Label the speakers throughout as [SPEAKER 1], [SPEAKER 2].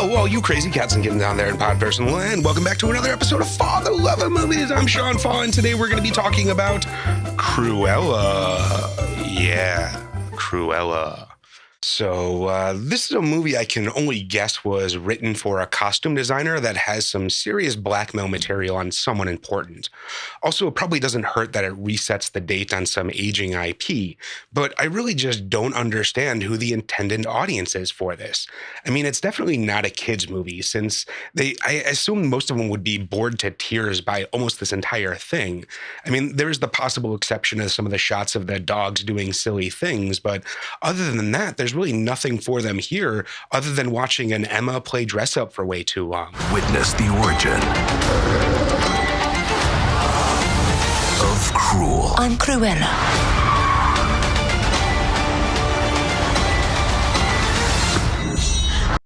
[SPEAKER 1] Hello, all you crazy cats and kittens down there in Podpersonal Land. Welcome back to another episode of Father Lover Movies. I'm Sean Faw, and today we're going to be talking about Cruella. Yeah, Cruella. So this is a movie I can only guess was written for a costume designer that has some serious blackmail material on someone important. Also, it probably doesn't hurt that it resets the date on some aging IP, but I really just don't understand who the intended audience is for this. I mean, it's definitely not a kid's movie, since I assume most of them would be bored to tears by almost this entire thing. I mean, there's the possible exception of some of the shots of the dogs doing silly things, but other than that, there's really nothing for them here other than watching an Emma play dress up for way too long.
[SPEAKER 2] Witness the origin of Cruel.
[SPEAKER 3] I'm Cruella.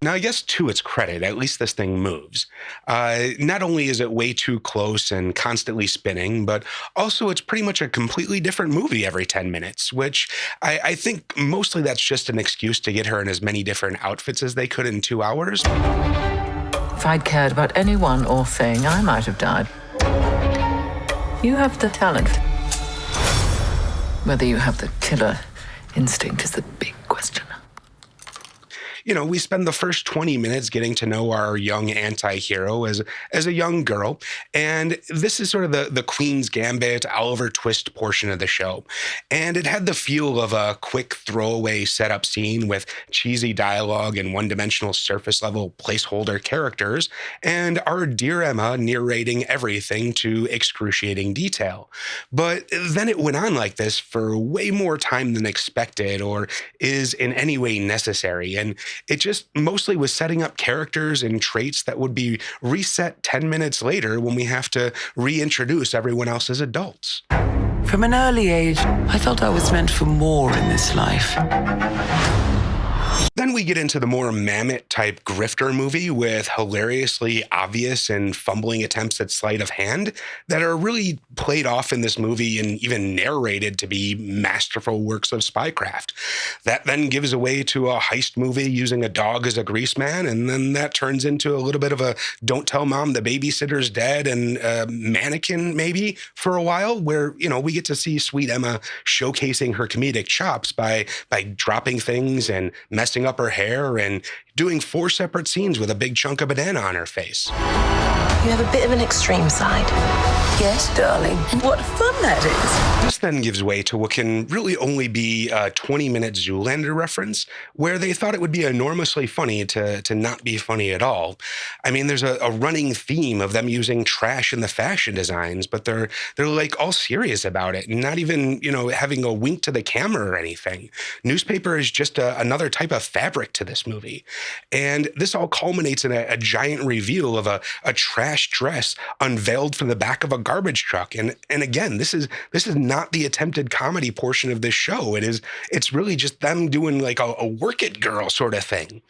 [SPEAKER 1] Now, I guess to its credit, at least this thing moves. Not only is it way too close and constantly spinning, but also it's pretty much a completely different movie every 10 minutes, which I think mostly that's just an excuse to get her in as many different outfits as they could in 2 hours.
[SPEAKER 4] If I'd cared about anyone or thing, I might have died. You have the talent. Whether you have the killer instinct is the big question.
[SPEAKER 1] You know, we spend the first 20 minutes getting to know our young anti-hero as a young girl, and this is sort of the Queen's Gambit, Oliver Twist portion of the show. And it had the feel of a quick throwaway setup scene with cheesy dialogue and one-dimensional surface-level placeholder characters, and our dear Emma narrating everything to excruciating detail. But then it went on like this for way more time than expected or is in any way necessary, and it just mostly was setting up characters and traits that would be reset 10 minutes later when we have to reintroduce everyone else as adults.
[SPEAKER 5] From an early age, I felt I was meant for more in this life.
[SPEAKER 1] Then we get into the more Mammoth-type grifter movie with hilariously obvious and fumbling attempts at sleight of hand that are really played off in this movie and even narrated to be masterful works of spycraft. That then gives away to a heist movie using a dog as a grease man, and then that turns into a little bit of a don't tell mom the babysitter's dead and mannequin maybe for a while, where, you know, we get to see sweet Emma showcasing her comedic chops by dropping things and messing up her hair and doing 4 separate scenes with a big chunk of banana on her face.
[SPEAKER 3] You have a bit of an extreme side.
[SPEAKER 5] Yes, darling. And what fun that is.
[SPEAKER 1] This then gives way to what can really only be a 20-minute Zoolander reference, where they thought it would be enormously funny to not be funny at all. I mean, there's a running theme of them using trash in the fashion designs, but they're like all serious about it, and not even, you know, having a wink to the camera or anything. Newspaper is just another type of fabric to this movie. And this all culminates in a giant reveal of a trash dress unveiled from the back of a garbage truck. And again, this is not the attempted comedy portion of this show. It's really just them doing like a work it girl sort of thing.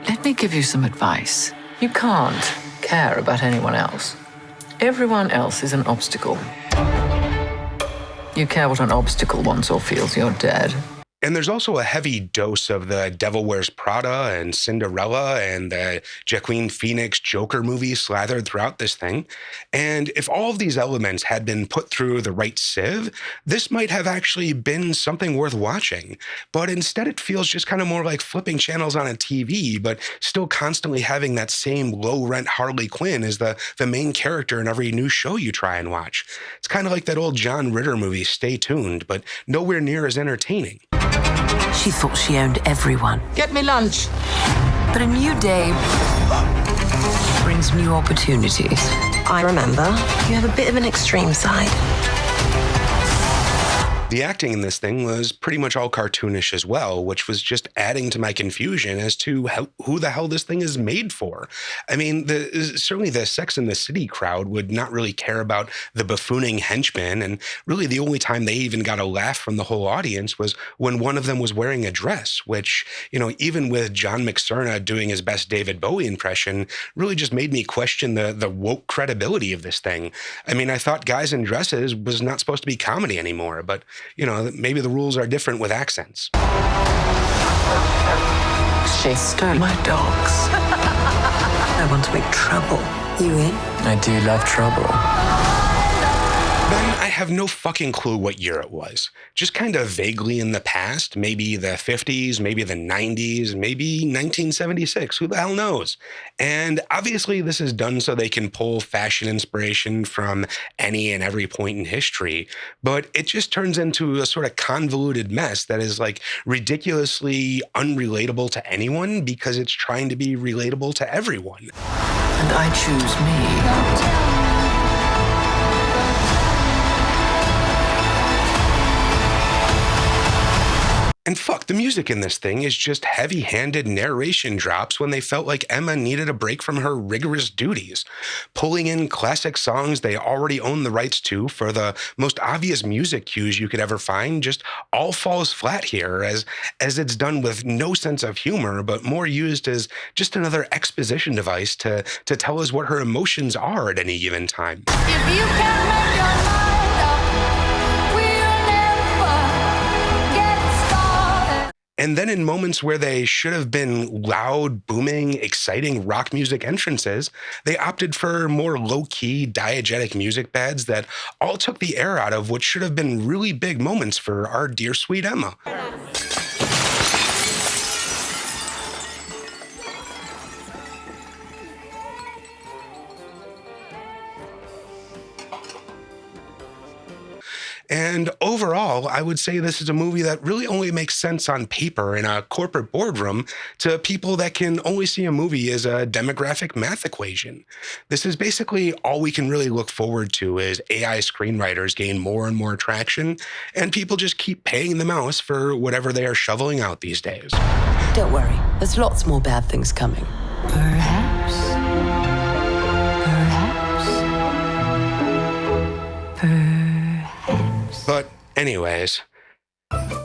[SPEAKER 4] Let me give you some advice. You can't care about anyone else. Everyone else is an obstacle. You care what an obstacle wants or feels, you're dead.
[SPEAKER 1] And there's also a heavy dose of the Devil Wears Prada and Cinderella and the Joaquin Phoenix Joker movies slathered throughout this thing. And if all of these elements had been put through the right sieve, this might have actually been something worth watching. But instead it feels just kind of more like flipping channels on a TV, but still constantly having that same low-rent Harley Quinn as the main character in every new show you try and watch. It's kind of like that old John Ritter movie, Stay Tuned, but nowhere near as entertaining.
[SPEAKER 5] She thought she owned everyone.
[SPEAKER 4] Get me lunch.
[SPEAKER 5] But a new day brings new opportunities.
[SPEAKER 3] I remember. You have a bit of an extreme side.
[SPEAKER 1] The acting in this thing was pretty much all cartoonish as well, which was just adding to my confusion as to who the hell this thing is made for. I mean, certainly the Sex and the City crowd would not really care about the buffooning henchmen, and really the only time they even got a laugh from the whole audience was when one of them was wearing a dress, which, you know, even with John McCrea doing his best David Bowie impression, really just made me question the woke credibility of this thing. I mean, I thought guys in dresses was not supposed to be comedy anymore, but you know, maybe the rules are different with accents.
[SPEAKER 5] She stole my dogs. I want to make trouble. You in?
[SPEAKER 4] I do love trouble.
[SPEAKER 1] Then I have no fucking clue what year it was. Just kind of vaguely in the past, maybe the 50s, maybe the 90s, maybe 1976, who the hell knows? And obviously this is done so they can pull fashion inspiration from any and every point in history, but it just turns into a sort of convoluted mess that is like ridiculously unrelatable to anyone because it's trying to be relatable to everyone.
[SPEAKER 4] And I choose me.
[SPEAKER 1] And fuck, the music in this thing is just heavy-handed narration drops when they felt like Emma needed a break from her rigorous duties. Pulling in classic songs they already own the rights to for the most obvious music cues you could ever find just all falls flat here as it's done with no sense of humor, but more used as just another exposition device to tell us what her emotions are at any given time.
[SPEAKER 6] If you can make your mind up, we'll never get started.
[SPEAKER 1] And then in moments where they should have been loud, booming, exciting rock music entrances, they opted for more low-key, diegetic music beds that all took the air out of what should have been really big moments for our dear sweet Emma. And overall, I would say this is a movie that really only makes sense on paper in a corporate boardroom to people that can only see a movie as a demographic math equation. This is basically all we can really look forward to as AI screenwriters gain more and more traction, and people just keep paying the mouse for whatever they are shoveling out these days.
[SPEAKER 5] Don't worry, there's lots more bad things coming.
[SPEAKER 6] Perhaps.
[SPEAKER 1] But anyways,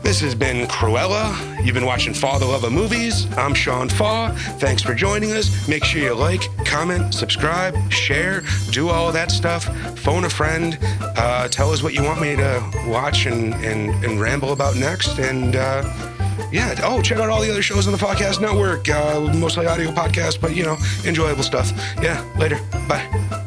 [SPEAKER 1] this has been Cruella. You've been watching For the Love of Movies. I'm Sean Faw. Thanks for joining us. Make sure you like, comment, subscribe, share, do all of that stuff. Phone a friend. Tell us what you want me to watch and ramble about next. And yeah, check out all the other shows on the podcast network. Mostly audio podcast, but enjoyable stuff. Yeah, later. Bye.